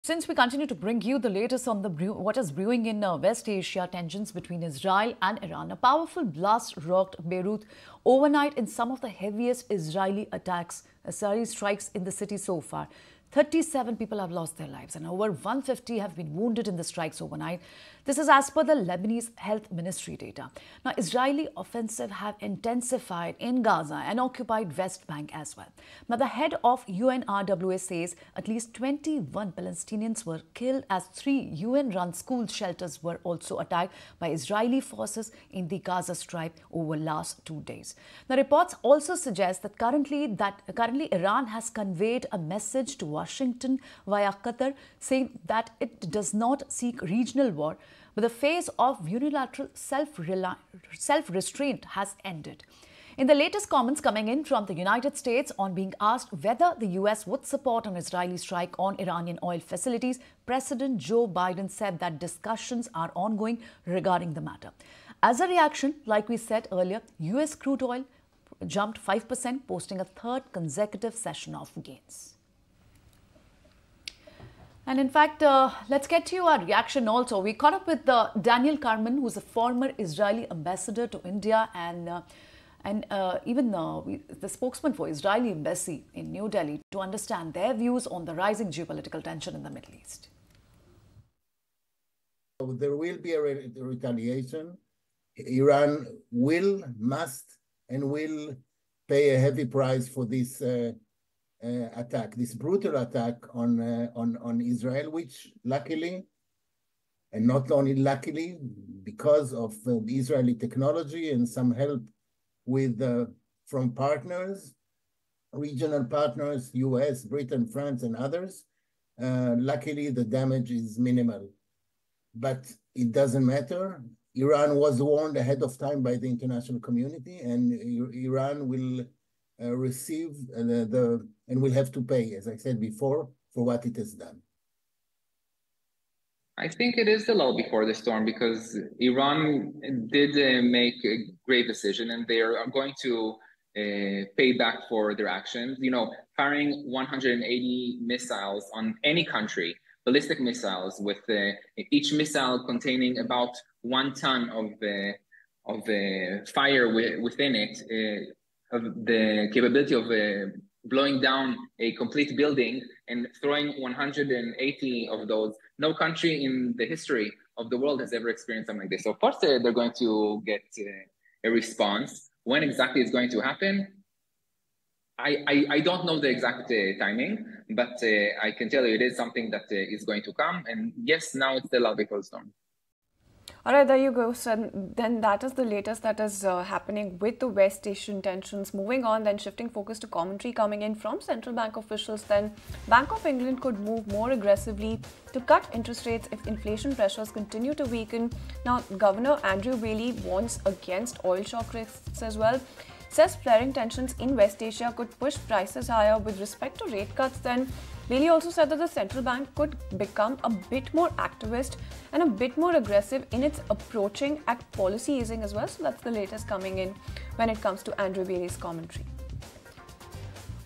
Since we continue to bring you the latest on what is brewing in West Asia, tensions between Israel and Iran. A powerful blast rocked Beirut overnight in some of the heaviest Israeli attacks, strikes in the city so far. 37 people have lost their lives and over 150 have been wounded in the strikes overnight. This is as per the Lebanese Health Ministry data. Now, Israeli offensive have intensified in Gaza and occupied West Bank as well. Now, the head of UNRWA says at least 21 Palestinians were killed as 3 UN-run school shelters were also attacked by Israeli forces in the Gaza Strip over last 2 days. The reports also suggest that currently Iran has conveyed a message to Washington via Qatar saying that it does not seek regional war, but the phase of unilateral self-restraint has ended. In the latest comments coming in from the United States on being asked whether the US would support an Israeli strike on Iranian oil facilities, President Joe Biden said that discussions are ongoing regarding the matter. As a reaction, like we said earlier, US crude oil jumped 5%, posting a third consecutive session of gains. And in fact, let's get to your reaction also. We caught up with Daniel Carman, who's a former Israeli ambassador to India and even the spokesman for Israeli embassy in New Delhi to understand their views on the rising geopolitical tension in the Middle East. There will be a retaliation. Iran must and will pay a heavy price for this attack, this brutal attack on Israel, which luckily, and not only luckily, because of the Israeli technology and some help from partners, regional partners, US, Britain, France, and others, luckily the damage is minimal. But it doesn't matter. Iran was warned ahead of time by the international community, and Iran will receive and will have to pay, as I said before, for what it has done. I think it is the lull before the storm because Iran did make a grave decision and they are going to pay back for their actions. You know, firing 180 missiles on any country, ballistic missiles, with each missile containing about 1 ton of fire within it, of the capability of blowing down a complete building and throwing 180 of those. No country in the history of the world has ever experienced something like this. So of course they're going to get a response. When exactly it's going to happen, I don't know the exact timing, but I can tell you it is something that is going to come. And yes, now it's the lull before the storm. All right, there you go. So then that is the latest that is happening with the West Asian tensions. Moving on, then shifting focus to commentary coming in from central bank officials. Then Bank of England could move more aggressively to cut interest rates if inflation pressures continue to weaken. Now, Governor Andrew Bailey warns against oil shock risks as well. Says flaring tensions in West Asia could push prices higher with respect to rate cuts. Then Bailey also said that the central bank could become a bit more activist and a bit more aggressive in its approaching at policy easing as well. So that's the latest coming in when it comes to Andrew Bailey's commentary.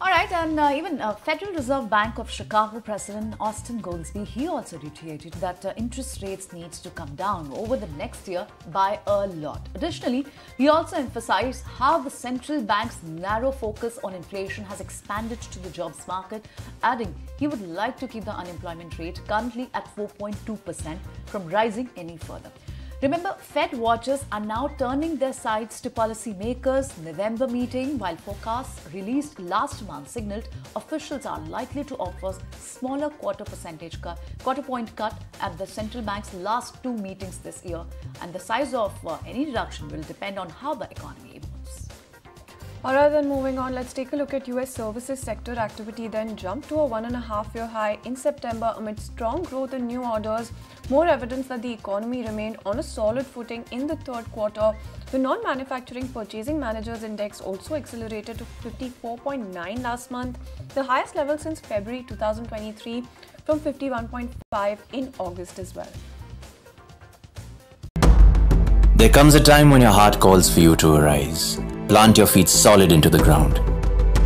All right, and even Federal Reserve Bank of Chicago President Austin Goolsbee, he also reiterated that interest rates needs to come down over the next year by a lot. Additionally, he also emphasized how the central bank's narrow focus on inflation has expanded to the jobs market, adding he would like to keep the unemployment rate currently at 4.2% from rising any further. Remember, Fed watchers are now turning their sights to policymakers' November meeting, while forecasts released last month signaled officials are likely to offer smaller quarter point cut at the central bank's last 2 meetings this year, and the size of any reduction will depend on how the economy evolves. Alright, then moving on, let's take a look at US services sector activity. Then jumped to a 1.5-year high in September amid strong growth in new orders. More evidence that the economy remained on a solid footing in the third quarter. The non-manufacturing purchasing managers index also accelerated to 54.9 last month, the highest level since February 2023, from 51.5 in August as well. There comes a time when your heart calls for you to arise. Plant your feet solid into the ground.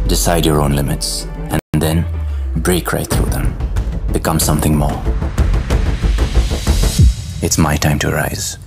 Decide your own limits and then break right through them. become something more. It's my time to rise.